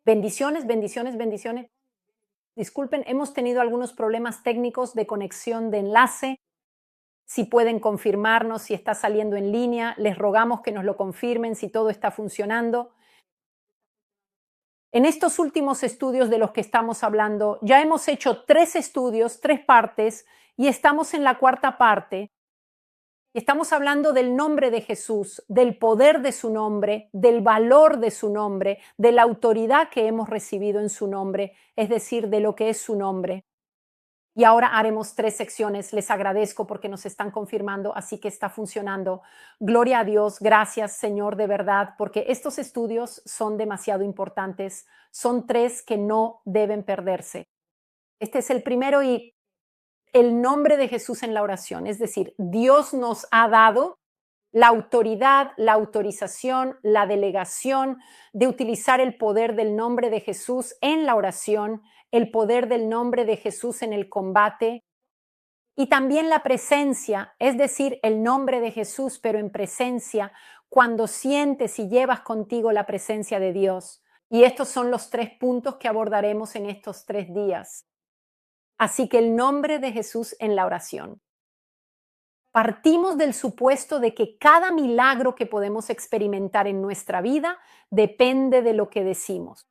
Bendiciones, bendiciones, bendiciones. Disculpen, hemos tenido algunos problemas técnicos de conexión de enlace. Si pueden confirmarnos si está saliendo en línea, les rogamos que nos lo confirmen si todo está funcionando. En estos últimos estudios de los que estamos hablando, ya hemos hecho 3 estudios, 3 partes, y estamos en la cuarta parte. Estamos hablando del nombre de Jesús, del poder de su nombre, del valor de su nombre, de la autoridad que hemos recibido en su nombre, es decir, de lo que es su nombre. Y ahora haremos 3 secciones. Les agradezco porque nos están confirmando, así que está funcionando. Gloria a Dios, gracias Señor de verdad, porque estos estudios son demasiado importantes. Son 3 que no deben perderse. Este es el primero y el nombre de Jesús en la oración, es decir, Dios nos ha dado la autoridad, la autorización, la delegación de utilizar el poder del nombre de Jesús en la oración, el poder del nombre de Jesús en el combate y también la presencia, es decir, el nombre de Jesús, pero en presencia, cuando sientes y llevas contigo la presencia de Dios. Y estos son los 3 puntos que abordaremos en estos 3 días. Así que el nombre de Jesús en la oración. Partimos del supuesto de que cada milagro que podemos experimentar en nuestra vida depende de lo que decimos.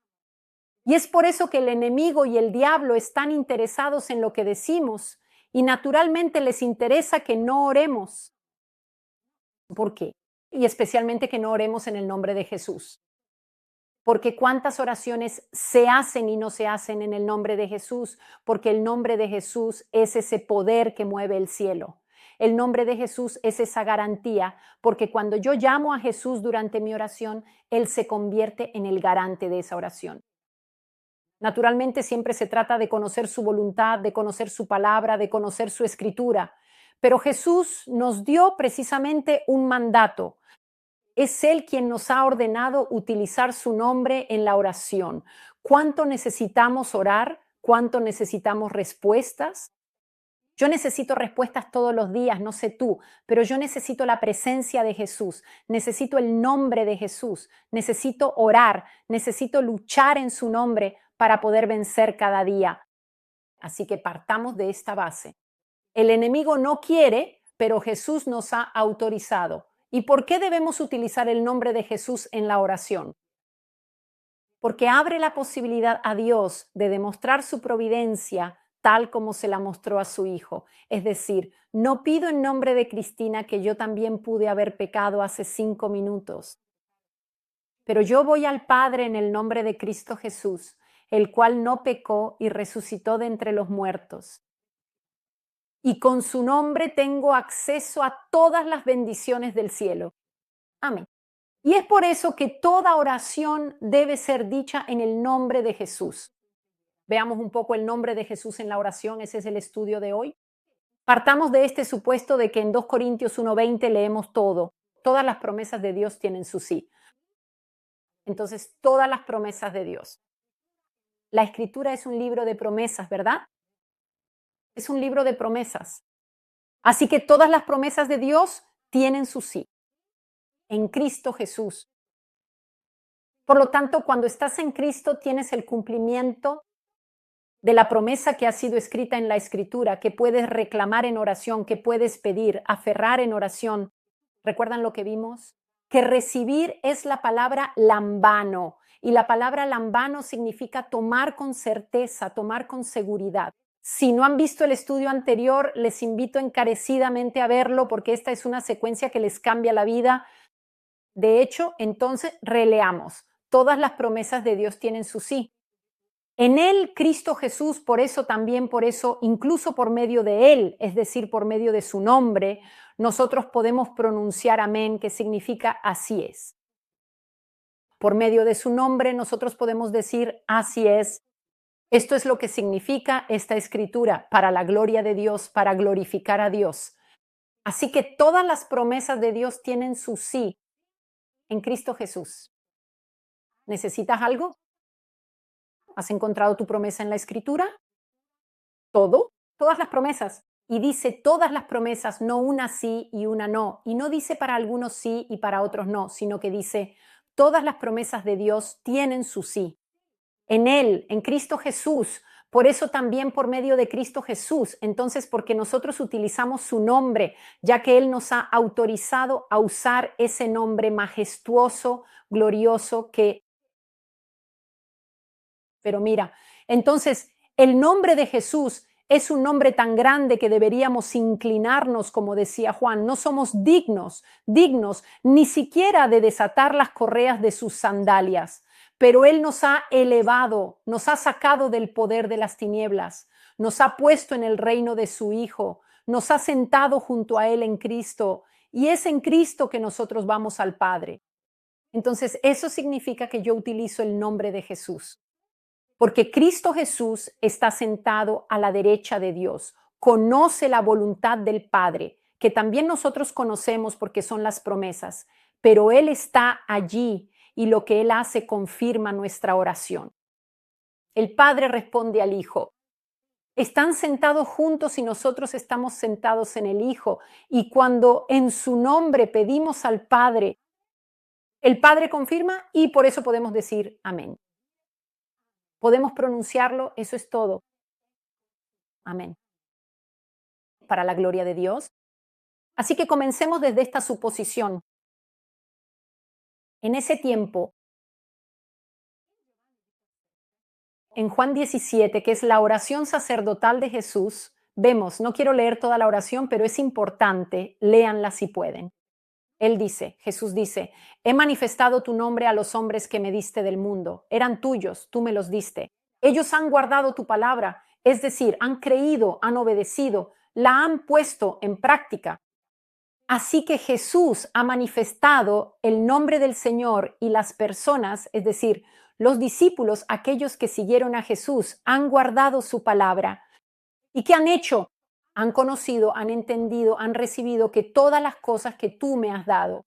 Y es por eso que el enemigo y el diablo están interesados en lo que decimos y naturalmente les interesa que no oremos. ¿Por qué? Y especialmente que no oremos en el nombre de Jesús. Porque cuántas oraciones se hacen y no se hacen en el nombre de Jesús, porque el nombre de Jesús es ese poder que mueve el cielo. El nombre de Jesús es esa garantía, porque cuando yo llamo a Jesús durante mi oración, Él se convierte en el garante de esa oración. Naturalmente siempre se trata de conocer su voluntad, de conocer su palabra, de conocer su escritura, pero Jesús nos dio precisamente un mandato. Es Él quien nos ha ordenado utilizar su nombre en la oración. ¿Cuánto necesitamos orar? ¿Cuánto necesitamos respuestas? Yo necesito respuestas todos los días, no sé tú, pero yo necesito la presencia de Jesús, necesito el nombre de Jesús, necesito orar, necesito luchar en su nombre para poder vencer cada día. Así que partamos de esta base. El enemigo no quiere, pero Jesús nos ha autorizado. ¿Y por qué debemos utilizar el nombre de Jesús en la oración? Porque abre la posibilidad a Dios de demostrar su providencia tal como se la mostró a su Hijo. Es decir, no pido en nombre de Cristina que yo también pude haber pecado hace 5 minutos, pero yo voy al Padre en el nombre de Cristo Jesús, el cual no pecó y resucitó de entre los muertos. Y con su nombre tengo acceso a todas las bendiciones del cielo. Amén. Y es por eso que toda oración debe ser dicha en el nombre de Jesús. Veamos un poco el nombre de Jesús en la oración, ese es el estudio de hoy. Partamos de este supuesto de que en 2 Corintios 1:20 leemos todo. Todas las promesas de Dios tienen su sí. Entonces, todas las promesas de Dios. La Escritura es un libro de promesas, ¿verdad? Es un libro de promesas. Así que todas las promesas de Dios tienen su sí. En Cristo Jesús. Por lo tanto, cuando estás en Cristo, tienes el cumplimiento de la promesa que ha sido escrita en la Escritura, que puedes reclamar en oración, que puedes pedir, aferrar en oración. ¿Recuerdan lo que vimos? Que recibir es la palabra lambano, y la palabra lambano significa tomar con certeza, tomar con seguridad. Si no han visto el estudio anterior, les invito encarecidamente a verlo porque esta es una secuencia que les cambia la vida. De hecho, entonces releamos. Todas las promesas de Dios tienen su sí. En Él, Cristo Jesús, por eso también, por eso, incluso por medio de Él, es decir, por medio de su nombre, nosotros podemos pronunciar amén, que significa así es. Por medio de su nombre, nosotros podemos decir así es. Esto es lo que significa esta escritura para la gloria de Dios, para glorificar a Dios. Así que todas las promesas de Dios tienen su sí en Cristo Jesús. ¿Necesitas algo? ¿Has encontrado tu promesa en la Escritura? Todo, todas las promesas. Y dice todas las promesas, no una sí y una no. Y no dice para algunos sí y para otros no, sino que dice todas las promesas de Dios tienen su sí. en Él, en Cristo Jesús. Por eso también por medio de Cristo Jesús. Entonces, porque nosotros utilizamos su nombre, ya que Él nos ha autorizado a usar ese nombre majestuoso, glorioso que... Pero mira, entonces el nombre de Jesús es un nombre tan grande que deberíamos inclinarnos, como decía Juan. No somos dignos ni siquiera de desatar las correas de sus sandalias, pero Él nos ha elevado, nos ha sacado del poder de las tinieblas, nos ha puesto en el reino de su Hijo, nos ha sentado junto a Él en Cristo, y es en Cristo que nosotros vamos al Padre. Entonces, eso significa que yo utilizo el nombre de Jesús. Porque Cristo Jesús está sentado a la derecha de Dios, conoce la voluntad del Padre, que también nosotros conocemos porque son las promesas, pero Él está allí y lo que Él hace confirma nuestra oración. El Padre responde al Hijo. Están sentados juntos y nosotros estamos sentados en el Hijo, y cuando en su nombre pedimos al Padre, el Padre confirma y por eso podemos decir amén. Podemos pronunciarlo, eso es todo. Amén. Para la gloria de Dios. Así que comencemos desde esta suposición. En ese tiempo, en Juan 17, que es la oración sacerdotal de Jesús, vemos, no quiero leer toda la oración, pero es importante, léanla si pueden. Él dice, Jesús dice, he manifestado tu nombre a los hombres que me diste del mundo. Eran tuyos, tú me los diste. Ellos han guardado tu palabra, es decir, han creído, han obedecido, la han puesto en práctica. Así que Jesús ha manifestado el nombre del Señor y las personas, es decir, los discípulos, aquellos que siguieron a Jesús, han guardado su palabra. ¿Y qué han hecho? Han conocido, han entendido, han recibido que todas las cosas que tú me has dado.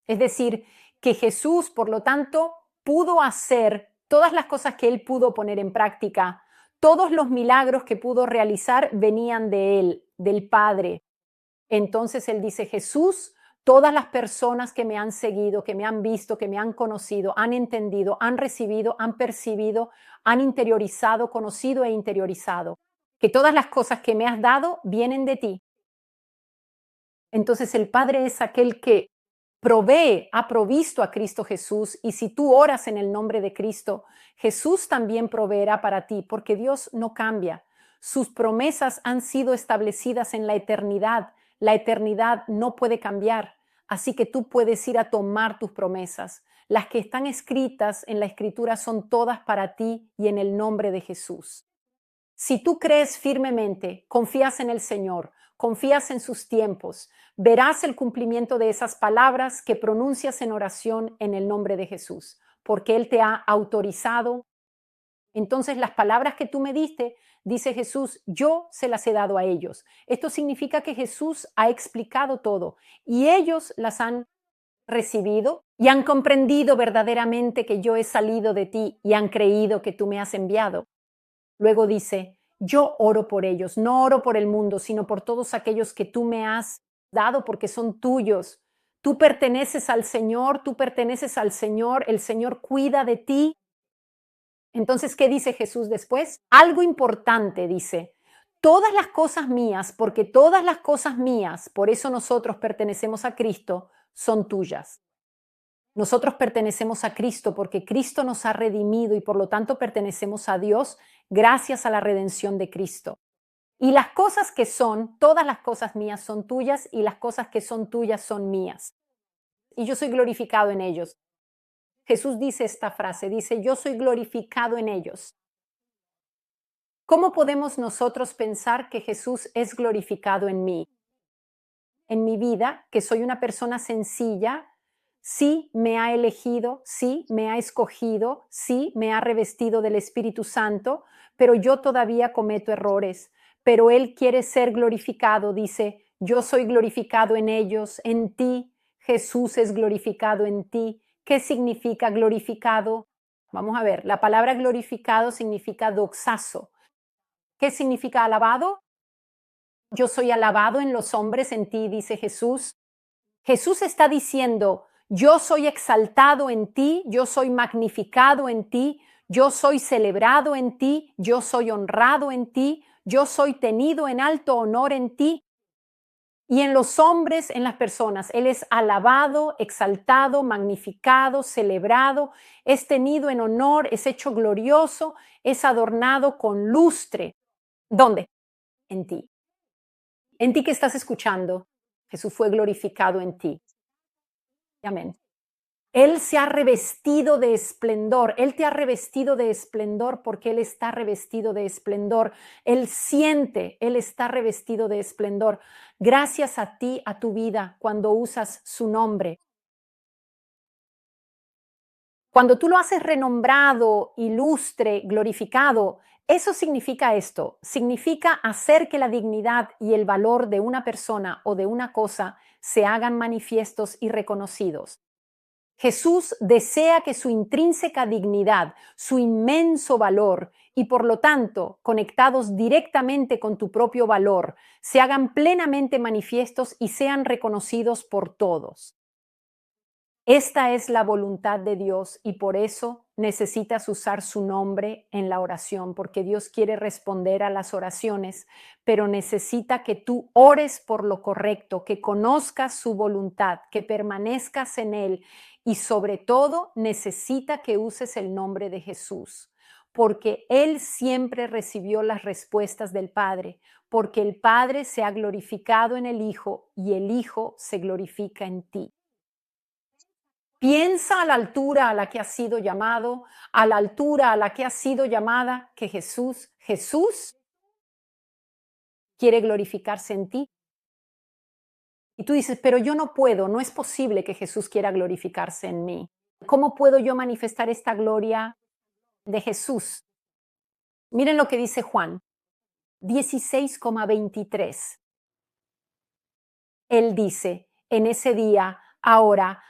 Es decir, que Jesús, por lo tanto, pudo hacer todas las cosas que él pudo poner en práctica. Todos los milagros que pudo realizar venían de él, del Padre. Entonces él dice, Jesús, todas las personas que me han seguido, que me han visto, que me han conocido, han entendido, han recibido, han percibido, han interiorizado, conocido e interiorizado, que todas las cosas que me has dado vienen de ti. Entonces el Padre es aquel que provee, ha provisto a Cristo Jesús, y si tú oras en el nombre de Cristo, Jesús también proveerá para ti, porque Dios no cambia. Sus promesas han sido establecidas en la eternidad. La eternidad no puede cambiar, así que tú puedes ir a tomar tus promesas. Las que están escritas en la Escritura son todas para ti y en el nombre de Jesús. Si tú crees firmemente, confías en el Señor, confías en sus tiempos, verás el cumplimiento de esas palabras que pronuncias en oración en el nombre de Jesús, porque Él te ha autorizado. Entonces las palabras que tú me diste, dice Jesús, yo se las he dado a ellos. Esto significa que Jesús ha explicado todo y ellos las han recibido y han comprendido verdaderamente que yo he salido de ti y han creído que tú me has enviado. Luego dice, yo oro por ellos, no oro por el mundo, sino por todos aquellos que tú me has dado porque son tuyos. Tú perteneces al Señor, el Señor cuida de ti. Entonces, ¿qué dice Jesús después? Algo importante dice, todas las cosas mías, porque todas las cosas mías, por eso nosotros pertenecemos a Cristo, son tuyas. Nosotros pertenecemos a Cristo porque Cristo nos ha redimido y por lo tanto pertenecemos a Dios gracias a la redención de Cristo. Y las cosas que son, todas las cosas mías son tuyas y las cosas que son tuyas son mías. Y yo soy glorificado en ellos. Jesús dice esta frase, dice, yo soy glorificado en ellos. ¿Cómo podemos nosotros pensar que Jesús es glorificado en mí? En mi vida, que soy una persona sencilla, sí me ha elegido, sí me ha escogido, sí me ha revestido del Espíritu Santo, pero yo todavía cometo errores. Pero Él quiere ser glorificado, dice, yo soy glorificado en ellos, en ti, Jesús es glorificado en ti. ¿Qué significa glorificado? Vamos a ver, la palabra glorificado significa doxazo. ¿Qué significa alabado? Yo soy alabado en los hombres, en ti, dice Jesús. Jesús está diciendo, yo soy exaltado en ti, yo soy magnificado en ti, yo soy celebrado en ti, yo soy honrado en ti, yo soy tenido en alto honor en ti. Y en los hombres, en las personas, Él es alabado, exaltado, magnificado, celebrado, es tenido en honor, es hecho glorioso, es adornado con lustre. ¿Dónde? En ti. En ti que estás escuchando, Jesús fue glorificado en ti. Amén. Él se ha revestido de esplendor, Él te ha revestido de esplendor porque Él está revestido de esplendor. Él siente, Él está revestido de esplendor. Gracias a ti, a tu vida, cuando usas su nombre. Cuando tú lo haces renombrado, ilustre, glorificado, eso significa esto, significa hacer que la dignidad y el valor de una persona o de una cosa se hagan manifiestos y reconocidos. Jesús desea que su intrínseca dignidad, su inmenso valor y por lo tanto conectados directamente con tu propio valor, se hagan plenamente manifiestos y sean reconocidos por todos. Esta es la voluntad de Dios y por eso necesitas usar su nombre en la oración, porque Dios quiere responder a las oraciones, pero necesita que tú ores por lo correcto, que conozcas su voluntad, que permanezcas en Él y sobre todo necesita que uses el nombre de Jesús, porque Él siempre recibió las respuestas del Padre, porque el Padre se ha glorificado en el Hijo y el Hijo se glorifica en ti. Piensa a la altura a la que has sido llamado, a la altura a la que has sido llamada, que Jesús quiere glorificarse en ti. Y tú dices, pero yo no puedo, no es posible que Jesús quiera glorificarse en mí. ¿Cómo puedo yo manifestar esta gloria de Jesús? Miren lo que dice Juan 16,23. Él dice, en ese día, ahora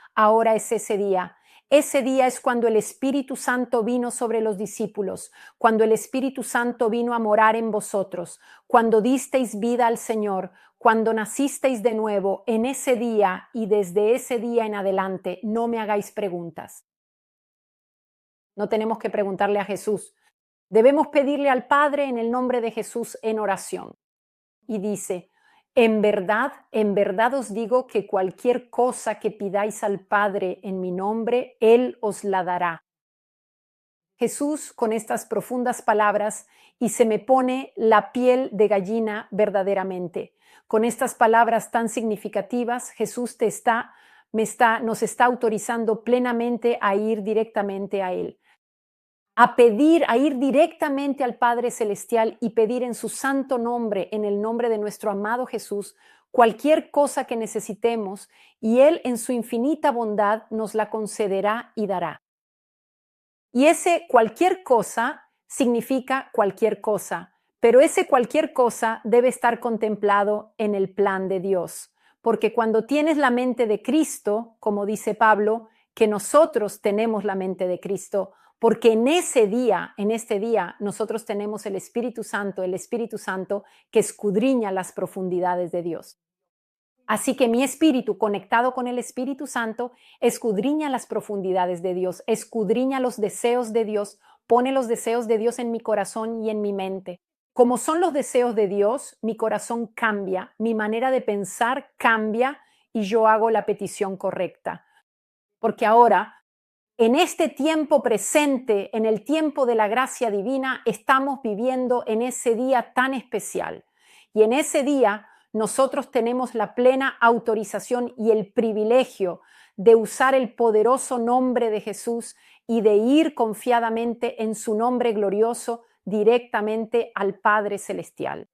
es ese día. Ese día es cuando el Espíritu Santo vino sobre los discípulos, cuando el Espíritu Santo vino a morar en vosotros, cuando disteis vida al Señor, cuando nacisteis de nuevo, en ese día y desde ese día en adelante, no me hagáis preguntas. No tenemos que preguntarle a Jesús. Debemos pedirle al Padre en el nombre de Jesús en oración. Y dice, en verdad os digo que cualquier cosa que pidáis al Padre en mi nombre, Él os la dará. Jesús con estas profundas palabras y se me pone la piel de gallina verdaderamente. Con estas palabras tan significativas, Jesús nos está autorizando plenamente a ir directamente a Él. A pedir, a ir directamente al Padre Celestial y pedir en su santo nombre, en el nombre de nuestro amado Jesús, cualquier cosa que necesitemos y Él en su infinita bondad nos la concederá y dará. Y ese cualquier cosa significa cualquier cosa, pero ese cualquier cosa debe estar contemplado en el plan de Dios, porque cuando tienes la mente de Cristo, como dice Pablo, que nosotros tenemos la mente de Cristo, porque en este día, nosotros tenemos el Espíritu Santo que escudriña las profundidades de Dios. Así que mi espíritu, conectado con el Espíritu Santo, escudriña las profundidades de Dios, escudriña los deseos de Dios, pone los deseos de Dios en mi corazón y en mi mente. Como son los deseos de Dios, mi corazón cambia, mi manera de pensar cambia y yo hago la petición correcta. Porque ahora, en este tiempo presente, en el tiempo de la gracia divina, estamos viviendo en ese día tan especial. Y en ese día nosotros tenemos la plena autorización y el privilegio de usar el poderoso nombre de Jesús y de ir confiadamente en su nombre glorioso directamente al Padre Celestial.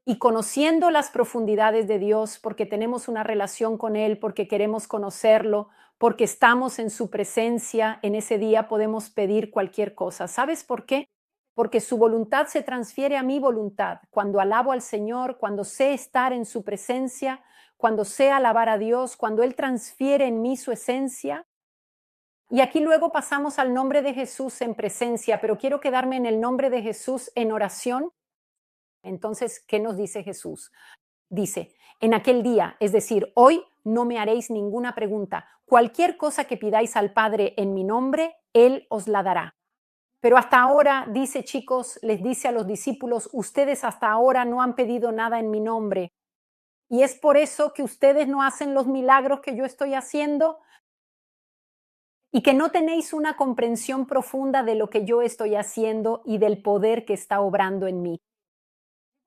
Y conociendo las profundidades de Dios, porque tenemos una relación con Él, porque queremos conocerlo, porque estamos en su presencia, en ese día podemos pedir cualquier cosa. ¿Sabes por qué? Porque su voluntad se transfiere a mi voluntad. Cuando alabo al Señor, cuando sé estar en su presencia, cuando sé alabar a Dios, cuando Él transfiere en mí su esencia. Y aquí luego pasamos al nombre de Jesús en presencia, pero quiero quedarme en el nombre de Jesús en oración. Entonces, ¿qué nos dice Jesús? Dice, en aquel día, es decir, hoy no me haréis ninguna pregunta. Cualquier cosa que pidáis al Padre en mi nombre, Él os la dará. Pero hasta ahora, dice chicos, les dice a los discípulos, ustedes hasta ahora no han pedido nada en mi nombre. Y es por eso que ustedes no hacen los milagros que yo estoy haciendo y que no tenéis una comprensión profunda de lo que yo estoy haciendo y del poder que está obrando en mí.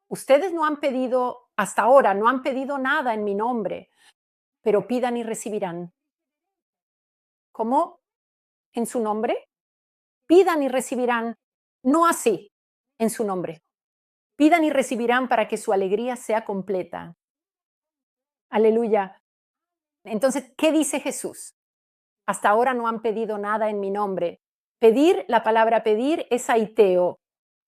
Ustedes no han pedido, hasta ahora, no han pedido nada en mi nombre, pero pidan y recibirán. ¿Cómo? ¿En su nombre? Pidan y recibirán. No así, en su nombre. Pidan y recibirán para que su alegría sea completa. Aleluya. Entonces, ¿qué dice Jesús? Hasta ahora no han pedido nada en mi nombre. Pedir, la palabra pedir es aiteo.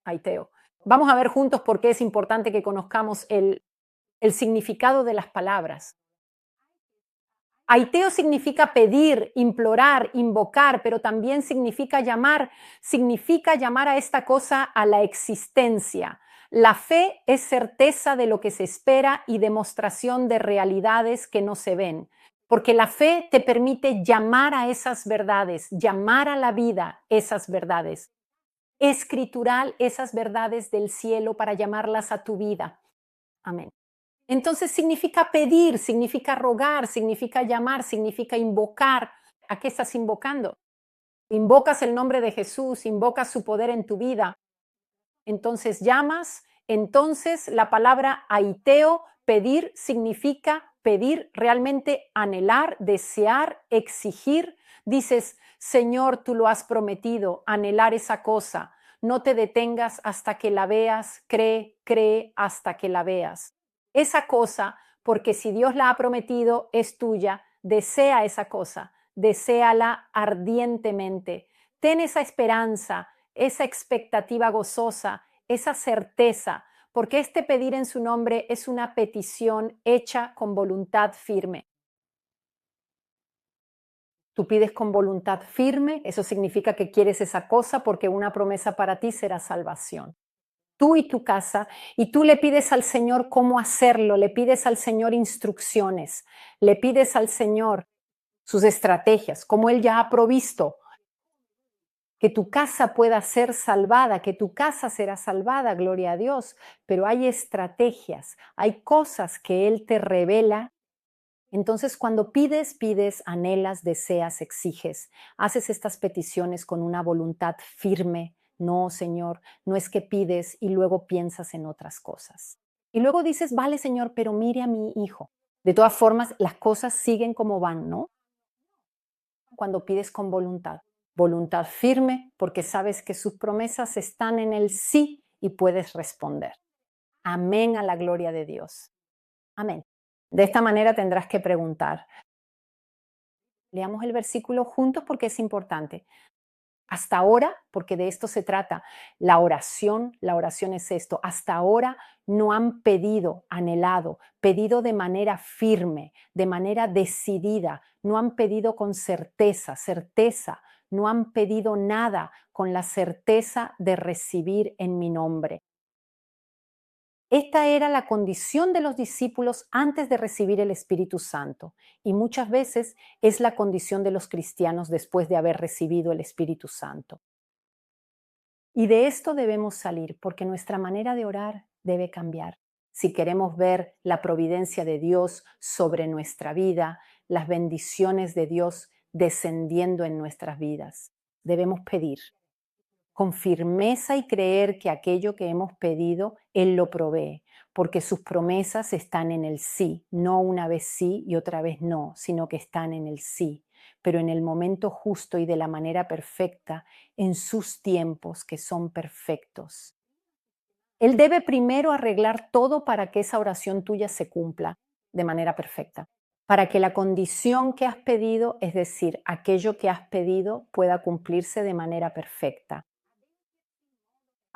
Aiteo. Vamos a ver juntos por qué es importante que conozcamos el significado de las palabras. Aiteo significa pedir, implorar, invocar, pero también significa llamar a esta cosa a la existencia. La fe es certeza de lo que se espera y demostración de realidades que no se ven, porque la fe te permite llamar a esas verdades, llamar a la vida esas verdades, escritural esas verdades del cielo para llamarlas a tu vida. Amén. Entonces significa pedir, significa rogar, significa llamar, significa invocar. ¿A qué estás invocando? Invocas el nombre de Jesús, invocas su poder en tu vida. Entonces llamas, entonces la palabra aiteo, pedir, significa pedir, realmente anhelar, desear, exigir. Dices, Señor, tú lo has prometido, anhelar esa cosa. No te detengas hasta que la veas, cree hasta que la veas. Esa cosa, porque si Dios la ha prometido, es tuya, desea esa cosa, deséala ardientemente. Ten esa esperanza, esa expectativa gozosa, esa certeza, porque este pedir en su nombre es una petición hecha con voluntad firme. Tú pides con voluntad firme, eso significa que quieres esa cosa porque una promesa para ti será salvación. Tú y tu casa, y tú le pides al Señor cómo hacerlo, le pides al Señor instrucciones, le pides al Señor sus estrategias, como Él ya ha provisto, que tu casa pueda ser salvada, que tu casa será salvada, gloria a Dios, pero hay estrategias, hay cosas que Él te revela. Entonces, cuando pides, anhelas, deseas, exiges, haces estas peticiones con una voluntad firme. No, Señor, no es que pides y luego piensas en otras cosas. Y luego dices, vale, Señor, pero mire a mi hijo. De todas formas, las cosas siguen como van, ¿no? Cuando pides con voluntad. Voluntad firme porque sabes que sus promesas están en el sí y puedes responder. Amén a la gloria de Dios. Amén. De esta manera tendrás que preguntar. Leamos el versículo juntos porque es importante. Hasta ahora, porque de esto se trata, la oración es esto. Hasta ahora no han pedido, anhelado, pedido de manera firme, de manera decidida, no han pedido con certeza, no han pedido nada con la certeza de recibir en mi nombre. Esta era la condición de los discípulos antes de recibir el Espíritu Santo y muchas veces es la condición de los cristianos después de haber recibido el Espíritu Santo. Y de esto debemos salir porque nuestra manera de orar debe cambiar. Si queremos ver la providencia de Dios sobre nuestra vida, las bendiciones de Dios descendiendo en nuestras vidas, debemos pedir con firmeza y creer que aquello que hemos pedido, Él lo provee, porque sus promesas están en el sí, no una vez sí y otra vez no, sino que están en el sí, pero en el momento justo y de la manera perfecta, en sus tiempos que son perfectos. Él debe primero arreglar todo para que esa oración tuya se cumpla de manera perfecta, para que la condición que has pedido, es decir, aquello que has pedido, pueda cumplirse de manera perfecta.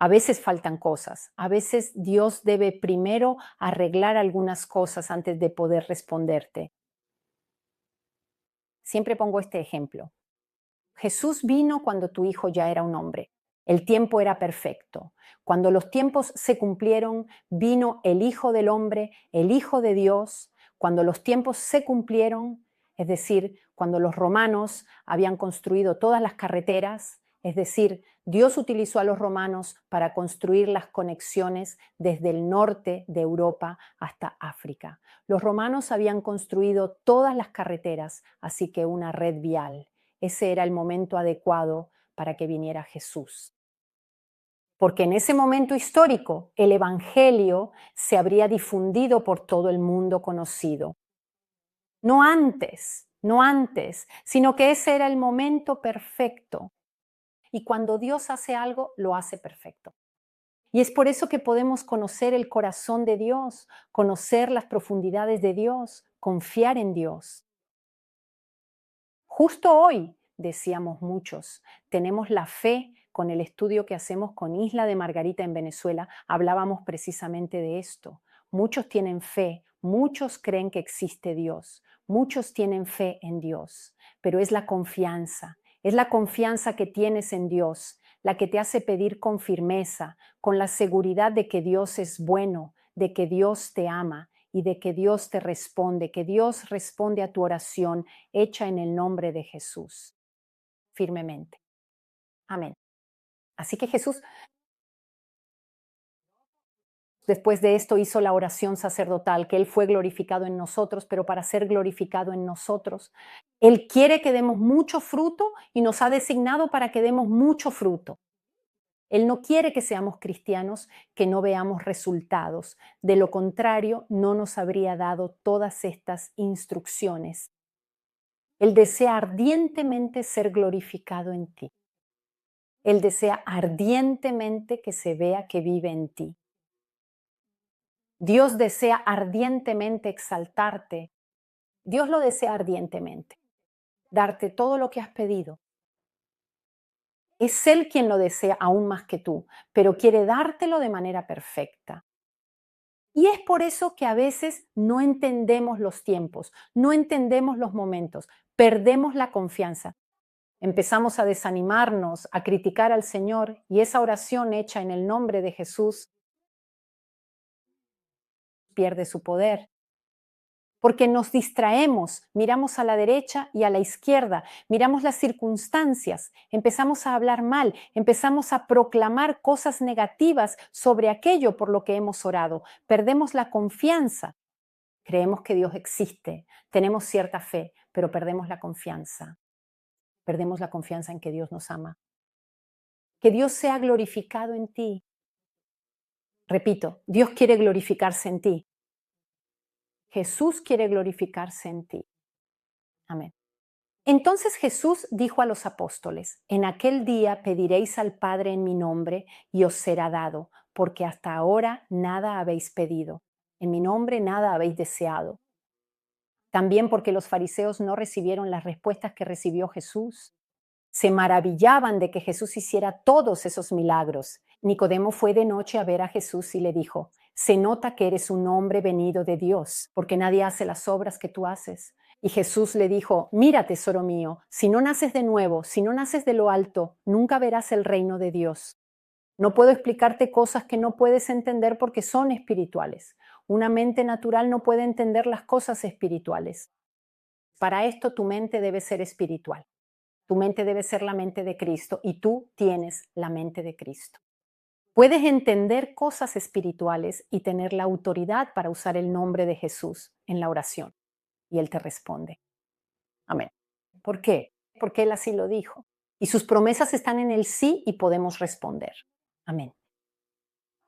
A veces faltan cosas, a veces Dios debe primero arreglar algunas cosas antes de poder responderte. Siempre pongo este ejemplo. Jesús vino cuando tu hijo ya era un hombre. El tiempo era perfecto. Cuando los tiempos se cumplieron, vino el Hijo del Hombre, el Hijo de Dios. Cuando los tiempos se cumplieron, es decir, cuando los romanos habían construido todas las carreteras, Es decir, Dios utilizó a los romanos para construir las conexiones desde el norte de Europa hasta África. Los romanos habían construido todas las carreteras, así que una red vial. Ese era el momento adecuado para que viniera Jesús. Porque en ese momento histórico el Evangelio se habría difundido por todo el mundo conocido. No antes, sino que ese era el momento perfecto. Y cuando Dios hace algo, lo hace perfecto. Y es por eso que podemos conocer el corazón de Dios, conocer las profundidades de Dios, confiar en Dios. Justo hoy, decíamos muchos, tenemos la fe con el estudio que hacemos con Isla de Margarita en Venezuela, hablábamos precisamente de esto. Muchos tienen fe, muchos creen que existe Dios, muchos tienen fe en Dios, pero es la confianza que tienes en Dios, la que te hace pedir con firmeza, con la seguridad de que Dios es bueno, de que Dios te ama y de que Dios te responde, que Dios responde a tu oración hecha en el nombre de Jesús, firmemente. Amén. Así que Jesús, después de esto, hizo la oración sacerdotal, que Él fue glorificado en nosotros, pero para ser glorificado en nosotros, Él quiere que demos mucho fruto y nos ha designado para que demos mucho fruto. Él no quiere que seamos cristianos que no veamos resultados. De lo contrario, no nos habría dado todas estas instrucciones. Él desea ardientemente ser glorificado en ti. Él desea ardientemente que se vea que vive en ti. Dios desea ardientemente exaltarte. Dios lo desea ardientemente, darte todo lo que has pedido. Es Él quien lo desea aún más que tú, pero quiere dártelo de manera perfecta. Y es por eso que a veces no entendemos los tiempos, no entendemos los momentos, perdemos la confianza. Empezamos a desanimarnos, a criticar al Señor y esa oración hecha en el nombre de Jesús pierde su poder. Porque nos distraemos, miramos a la derecha y a la izquierda, miramos las circunstancias, empezamos a hablar mal, empezamos a proclamar cosas negativas sobre aquello por lo que hemos orado, perdemos la confianza, creemos que Dios existe, tenemos cierta fe, pero perdemos la confianza en que Dios nos ama. Que Dios sea glorificado en ti. Repito, Dios quiere glorificarse en ti. Jesús quiere glorificarse en ti. Amén. Entonces Jesús dijo a los apóstoles, en aquel día pediréis al Padre en mi nombre y os será dado, porque hasta ahora nada habéis pedido, en mi nombre nada habéis deseado. También porque los fariseos no recibieron las respuestas que recibió Jesús. Se maravillaban de que Jesús hiciera todos esos milagros. Nicodemo fue de noche a ver a Jesús y le dijo, se nota que eres un hombre venido de Dios, porque nadie hace las obras que tú haces. Y Jesús le dijo, mira, tesoro mío, si no naces de nuevo, si no naces de lo alto, nunca verás el reino de Dios. No puedo explicarte cosas que no puedes entender porque son espirituales. Una mente natural no puede entender las cosas espirituales. Para esto tu mente debe ser espiritual. Tu mente debe ser la mente de Cristo y tú tienes la mente de Cristo. Puedes entender cosas espirituales y tener la autoridad para usar el nombre de Jesús en la oración. Y Él te responde. Amén. ¿Por qué? Porque Él así lo dijo. Y sus promesas están en el sí y podemos responder. Amén.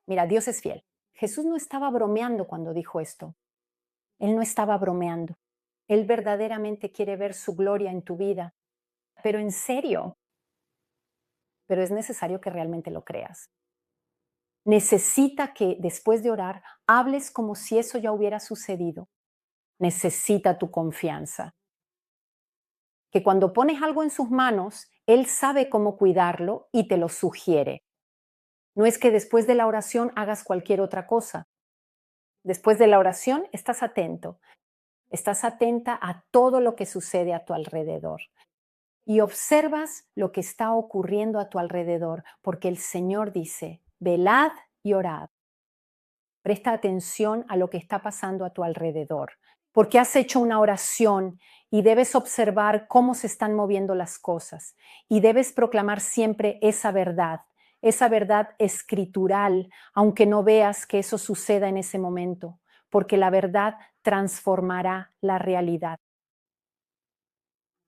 Mira, Dios es fiel. Jesús no estaba bromeando cuando dijo esto. Él no estaba bromeando. Él verdaderamente quiere ver su gloria en tu vida. Pero en serio, pero es necesario que realmente lo creas. Necesita que después de orar hables como si eso ya hubiera sucedido. Necesita tu confianza. Que cuando pones algo en sus manos, Él sabe cómo cuidarlo y te lo sugiere. No es que después de la oración hagas cualquier otra cosa. Después de la oración estás atento. Estás atenta a todo lo que sucede a tu alrededor. Y observas lo que está ocurriendo a tu alrededor, porque el Señor dice, velad y orad. Presta atención a lo que está pasando a tu alrededor. porque has hecho una oración y debes observar cómo se están moviendo las cosas y debes proclamar siempre esa verdad escritural, aunque no veas que eso suceda en ese momento, porque la verdad transformará la realidad.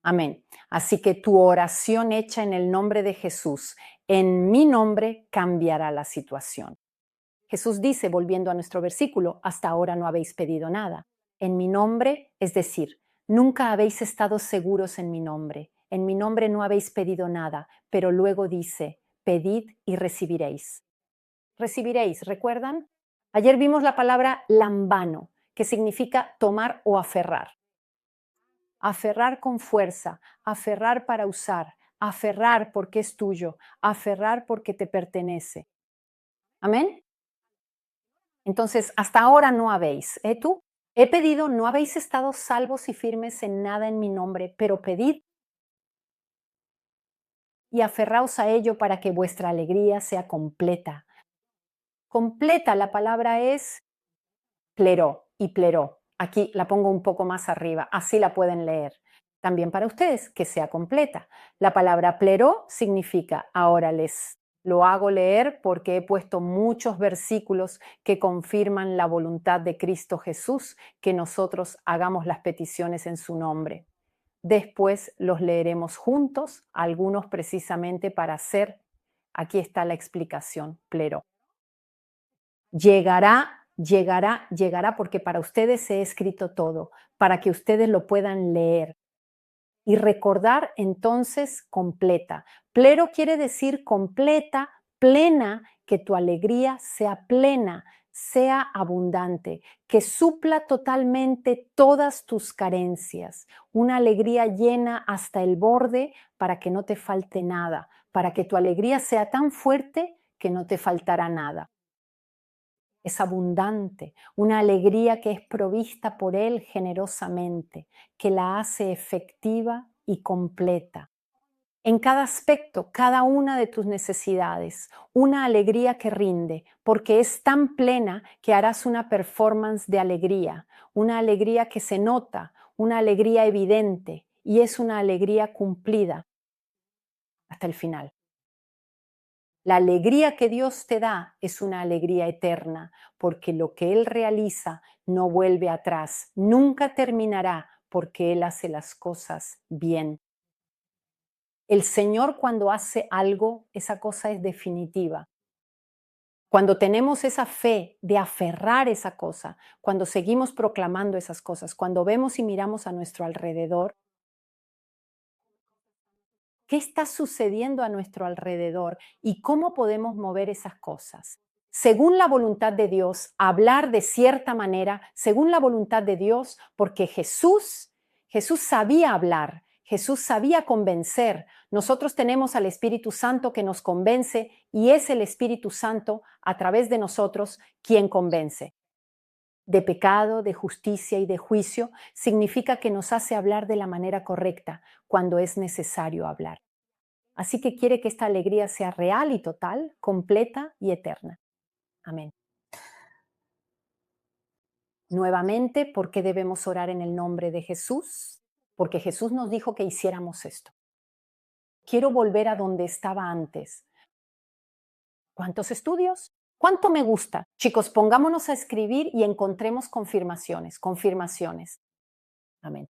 Amén. Así que tu oración hecha en el nombre de Jesús, en mi nombre, cambiará la situación. Jesús dice, volviendo a nuestro versículo, hasta ahora no habéis pedido nada. En mi nombre, es decir, nunca habéis estado seguros en mi nombre. En mi nombre no habéis pedido nada, pero luego dice, pedid y recibiréis. Recibiréis, ¿recuerdan? Ayer vimos la palabra lambano, que significa tomar o aferrar. Aferrar con fuerza, aferrar para usar, aferrar porque es tuyo, aferrar porque te pertenece. Amén. Entonces, hasta ahora no habéis, ¿eh tú? He pedido, no habéis estado salvos y firmes en nada en mi nombre, pero pedid y aferraos a ello para que vuestra alegría sea completa. Completa, la palabra es pleró y pleró. Aquí la pongo un poco más arriba, así la pueden leer. También para ustedes, que sea completa. La palabra pleró significa, ahora les lo hago leer porque he puesto muchos versículos que confirman la voluntad de Cristo Jesús, que nosotros hagamos las peticiones en su nombre. Después los leeremos juntos, algunos precisamente para hacer, aquí está la explicación, pleró. Llegará, llegará, llegará, porque para ustedes he escrito todo, para que ustedes lo puedan leer y recordar entonces completa. Plero quiere decir completa, plena, que tu alegría sea plena, sea abundante, que supla totalmente todas tus carencias, una alegría llena hasta el borde para que no te falte nada, para que tu alegría sea tan fuerte que no te faltará nada. Es abundante, una alegría que es provista por Él generosamente, que la hace efectiva y completa. En cada aspecto, cada una de tus necesidades, una alegría que rinde, porque es tan plena que harás una performance de alegría, una alegría que se nota, una alegría evidente, y es una alegría cumplida hasta el final. La alegría que Dios te da es una alegría eterna, porque lo que Él realiza no vuelve atrás, nunca terminará, porque Él hace las cosas bien. El Señor cuando hace algo, esa cosa es definitiva. Cuando tenemos esa fe de aferrar esa cosa, cuando seguimos proclamando esas cosas, cuando vemos y miramos a nuestro alrededor, ¿qué está sucediendo a nuestro alrededor y cómo podemos mover esas cosas? Según la voluntad de Dios, hablar de cierta manera, según la voluntad de Dios, porque Jesús sabía hablar, Jesús sabía convencer. Nosotros tenemos al Espíritu Santo que nos convence y es el Espíritu Santo a través de nosotros quien convence. De pecado, de justicia y de juicio significa que nos hace hablar de la manera correcta cuando es necesario hablar. Así que quiere que esta alegría sea real y total, completa y eterna. Amén. Nuevamente, ¿por qué debemos orar en el nombre de Jesús? Porque Jesús nos dijo que hiciéramos esto. Quiero volver a donde estaba antes. ¿Cuántos estudios? ¿Cuánto me gusta? Chicos, pongámonos a escribir y encontremos confirmaciones, confirmaciones. Amén.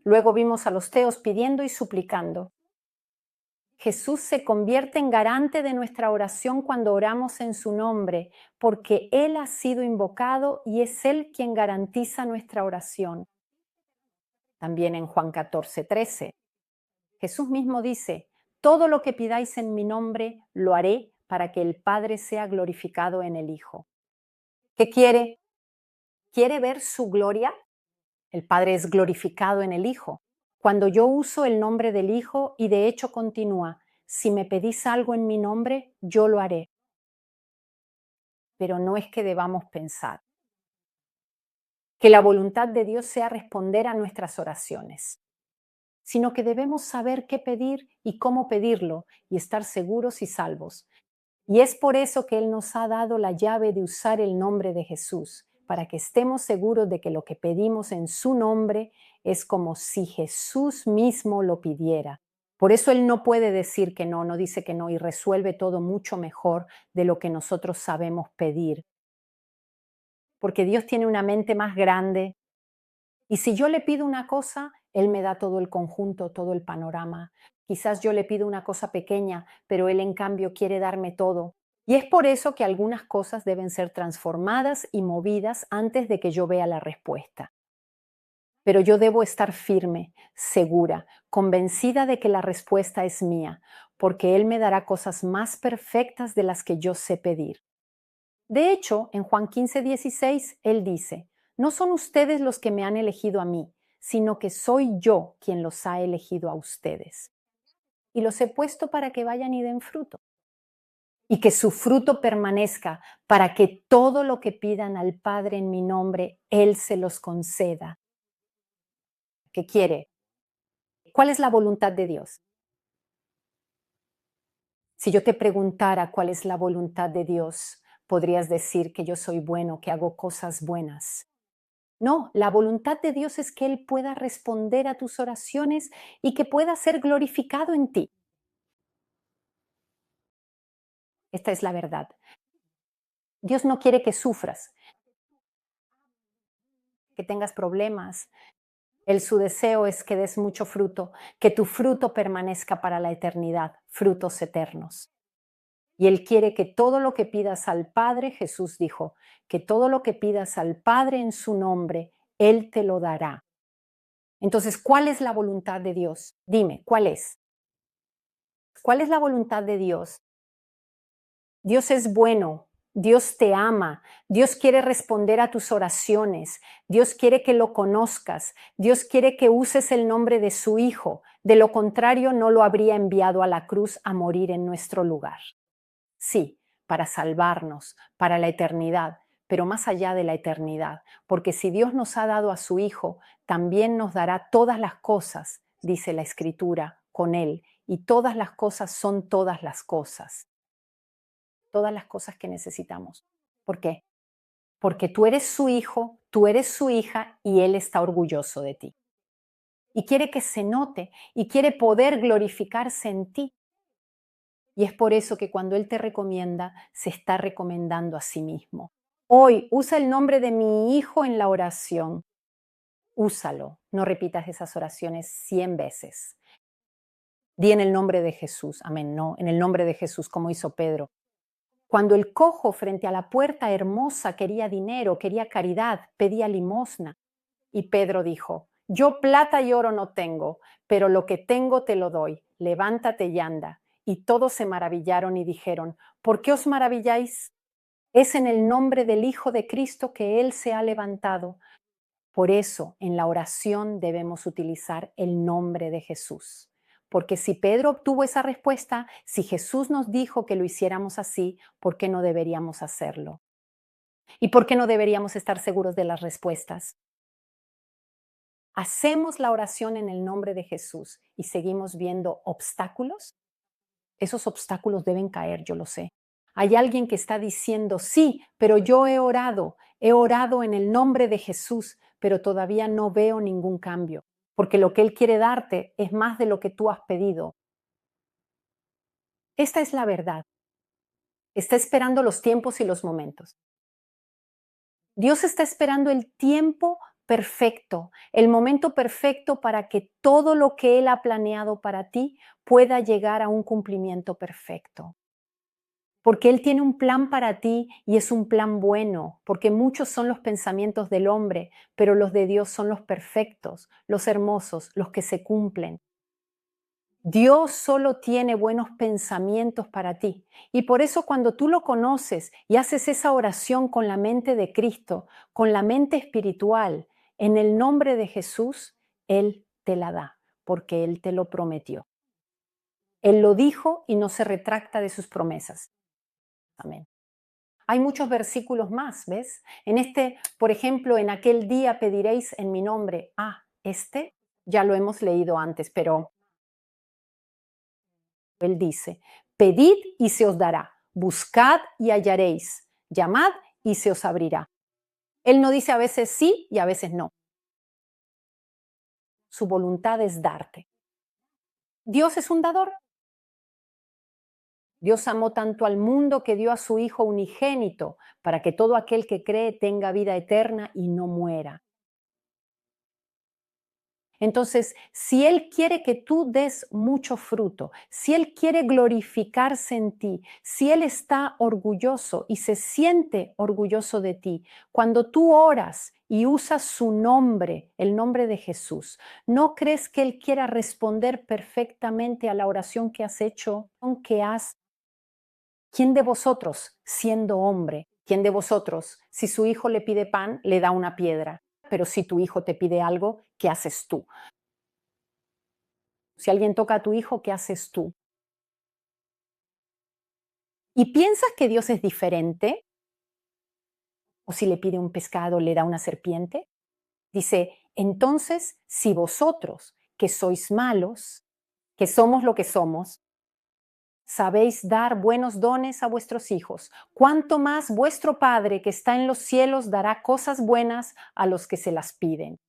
Luego vimos a los teos pidiendo y suplicando. Jesús se convierte en garante de nuestra oración cuando oramos en su nombre, porque Él ha sido invocado y es Él quien garantiza nuestra oración. También en Juan 14:13, Jesús mismo dice, todo lo que pidáis en mi nombre lo haré para que el Padre sea glorificado en el Hijo. ¿Qué quiere? ¿Quiere ver su gloria? El Padre es glorificado en el Hijo. Cuando yo uso el nombre del Hijo y de hecho continúa, si me pedís algo en mi nombre, yo lo haré. Pero no es que debamos pensar. Que la voluntad de Dios sea responder a nuestras oraciones, sino que debemos saber qué pedir y cómo pedirlo y estar seguros y salvos. Y es por eso que Él nos ha dado la llave de usar el nombre de Jesús, para que estemos seguros de que lo que pedimos en su nombre es como si Jesús mismo lo pidiera. Por eso Él no puede decir que no, no dice que no y resuelve todo mucho mejor de lo que nosotros sabemos pedir. Porque Dios tiene una mente más grande y si yo le pido una cosa, Él me da todo el conjunto, todo el panorama. Quizás yo le pido una cosa pequeña, pero Él en cambio quiere darme todo. Y es por eso que algunas cosas deben ser transformadas y movidas antes de que yo vea la respuesta. Pero yo debo estar firme, segura, convencida de que la respuesta es mía, porque Él me dará cosas más perfectas de las que yo sé pedir. De hecho, en Juan 15:16, Él dice, no son ustedes los que me han elegido a mí, sino que soy yo quien los ha elegido a ustedes. Y los he puesto para que vayan y den fruto. Y que su fruto permanezca, para que todo lo que pidan al Padre en mi nombre, Él se los conceda. ¿Qué quiere? ¿Cuál es la voluntad de Dios? Si yo te preguntara cuál es la voluntad de Dios, podrías decir que yo soy bueno, que hago cosas buenas. No, la voluntad de Dios es que Él pueda responder a tus oraciones y que pueda ser glorificado en ti. Esta es la verdad. Dios no quiere que sufras, que tengas problemas. Su deseo es que des mucho fruto, que tu fruto permanezca para la eternidad, frutos eternos. Y Él quiere que todo lo que pidas al Padre, Jesús dijo, que todo lo que pidas al Padre en su nombre, Él te lo dará. Entonces, ¿cuál es la voluntad de Dios? Dime, ¿cuál es? ¿Cuál es la voluntad de Dios? Dios es bueno, Dios te ama, Dios quiere responder a tus oraciones, Dios quiere que lo conozcas, Dios quiere que uses el nombre de su Hijo, de lo contrario no lo habría enviado a la cruz a morir en nuestro lugar. Sí, para salvarnos, para la eternidad, pero más allá de la eternidad, porque si Dios nos ha dado a su Hijo, también nos dará todas las cosas, dice la Escritura, con Él, y todas las cosas son todas las cosas que necesitamos. ¿Por qué? Porque tú eres su hijo, tú eres su hija y Él está orgulloso de ti. Y quiere que se note y quiere poder glorificarse en ti. Y es por eso que cuando Él te recomienda, se está recomendando a sí mismo. Hoy usa el nombre de mi hijo en la oración. Úsalo. No repitas esas oraciones 100 veces. Di en el nombre de Jesús. Amén. No, en el nombre de Jesús, como hizo Pedro. Cuando el cojo frente a la puerta hermosa quería dinero, quería caridad, pedía limosna. Y Pedro dijo, yo plata y oro no tengo, pero lo que tengo te lo doy. Levántate y anda. Y todos se maravillaron y dijeron, ¿por qué os maravilláis? Es en el nombre del Hijo de Cristo que Él se ha levantado. Por eso, en la oración debemos utilizar el nombre de Jesús. Porque si Pedro obtuvo esa respuesta, si Jesús nos dijo que lo hiciéramos así, ¿por qué no deberíamos hacerlo? ¿Y por qué no deberíamos estar seguros de las respuestas? Hacemos la oración en el nombre de Jesús y seguimos viendo obstáculos. Esos obstáculos deben caer, yo lo sé. Hay alguien que está diciendo, sí, pero yo he orado en el nombre de Jesús, pero todavía no veo ningún cambio, porque lo que Él quiere darte es más de lo que tú has pedido. Esta es la verdad. Está esperando los tiempos y los momentos. Dios está esperando el tiempo perfecto, el momento perfecto para que todo lo que Él ha planeado para ti pueda llegar a un cumplimiento perfecto. Porque Él tiene un plan para ti y es un plan bueno, porque muchos son los pensamientos del hombre, pero los de Dios son los perfectos, los hermosos, los que se cumplen. Dios solo tiene buenos pensamientos para ti. Y por eso cuando tú lo conoces y haces esa oración con la mente de Cristo, con la mente espiritual, en el nombre de Jesús, Él te la da, porque Él te lo prometió. Él lo dijo y no se retracta de sus promesas. Amén. Hay muchos versículos más, ¿ves? Por ejemplo, en aquel día pediréis en mi nombre. Ya lo hemos leído antes, pero Él dice, pedid y se os dará, buscad y hallaréis, llamad y se os abrirá. Él no dice a veces sí y a veces no. Su voluntad es darte. Dios es un dador. Dios amó tanto al mundo que dio a su Hijo unigénito para que todo aquel que cree tenga vida eterna y no muera. Entonces, si Él quiere que tú des mucho fruto, si Él quiere glorificarse en ti, si Él está orgulloso y se siente orgulloso de ti, cuando tú oras y usas su nombre, el nombre de Jesús, ¿no crees que Él quiera responder perfectamente a la oración que has hecho, que has? ¿Quién de vosotros, siendo hombre, quién de vosotros, si su hijo le pide pan, le da una piedra? Pero si tu hijo te pide algo, ¿qué haces tú? Si alguien toca a tu hijo, ¿qué haces tú? ¿Y piensas que Dios es diferente? ¿O si le pide un pescado, le da una serpiente? Dice, entonces, si vosotros, que sois malos, que somos lo que somos, sabéis dar buenos dones a vuestros hijos, cuánto más vuestro Padre que está en los cielos dará cosas buenas a los que se las piden.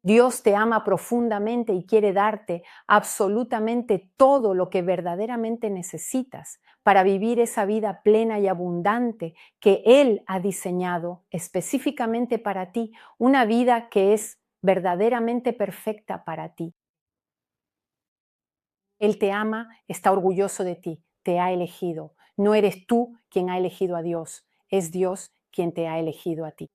Dios te ama profundamente y quiere darte absolutamente todo lo que verdaderamente necesitas para vivir esa vida plena y abundante que Él ha diseñado específicamente para ti, una vida que es verdaderamente perfecta para ti. Él te ama, está orgulloso de ti, te ha elegido. No eres tú quien ha elegido a Dios, es Dios quien te ha elegido a ti.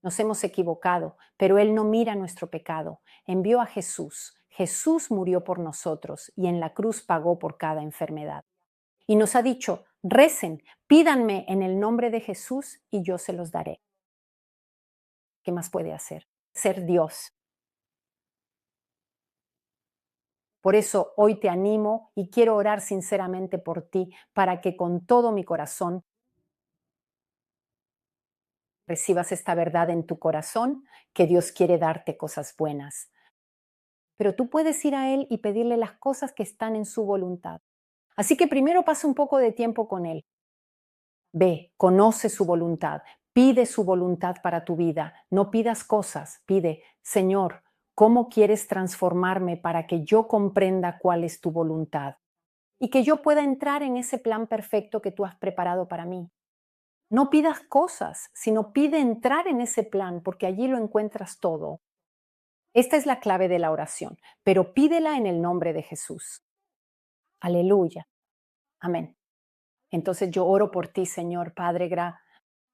Nos hemos equivocado, pero Él no mira nuestro pecado. Envió a Jesús. Jesús murió por nosotros y en la cruz pagó por cada enfermedad. Y nos ha dicho, recen, pídanme en el nombre de Jesús y yo se los daré. ¿Qué más puede hacer? Ser Dios. Por eso hoy te animo y quiero orar sinceramente por ti para que con todo mi corazón recibas esta verdad en tu corazón, que Dios quiere darte cosas buenas. Pero tú puedes ir a Él y pedirle las cosas que están en su voluntad. Así que primero pasa un poco de tiempo con Él. Ve, conoce su voluntad, pide su voluntad para tu vida. No pidas cosas, pide, Señor, ¿cómo quieres transformarme para que yo comprenda cuál es tu voluntad? Y que yo pueda entrar en ese plan perfecto que tú has preparado para mí. No pidas cosas, sino pide entrar en ese plan, porque allí lo encuentras todo. Esta es la clave de la oración, pero pídela en el nombre de Jesús. Aleluya. Amén. Entonces yo oro por ti, Señor,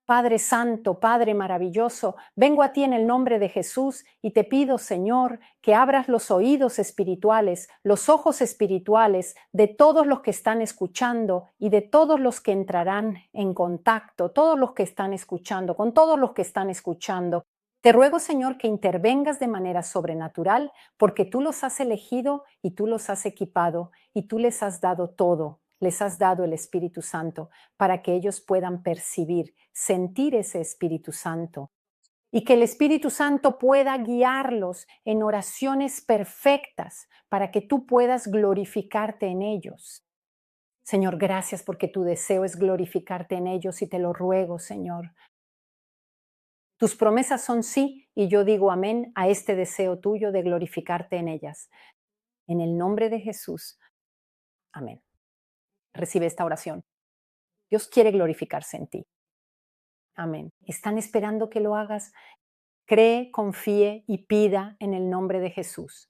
Padre Santo, Padre maravilloso, vengo a ti en el nombre de Jesús y te pido, Señor, que abras los oídos espirituales, los ojos espirituales de todos los que están escuchando y de todos los que entrarán en contacto, todos los que están escuchando, con todos los que están escuchando. Te ruego, Señor, que intervengas de manera sobrenatural porque tú los has elegido y tú los has equipado y tú les has dado todo, les has dado el Espíritu Santo para que ellos puedan percibir, sentir ese Espíritu Santo y que el Espíritu Santo pueda guiarlos en oraciones perfectas para que tú puedas glorificarte en ellos. Señor, gracias porque tu deseo es glorificarte en ellos y te lo ruego, Señor. Tus promesas son sí y yo digo amén a este deseo tuyo de glorificarte en ellas. En el nombre de Jesús, amén. Recibe esta oración. Dios quiere glorificarse en ti. Amén. Están esperando que lo hagas. Cree, confíe y pida en el nombre de Jesús.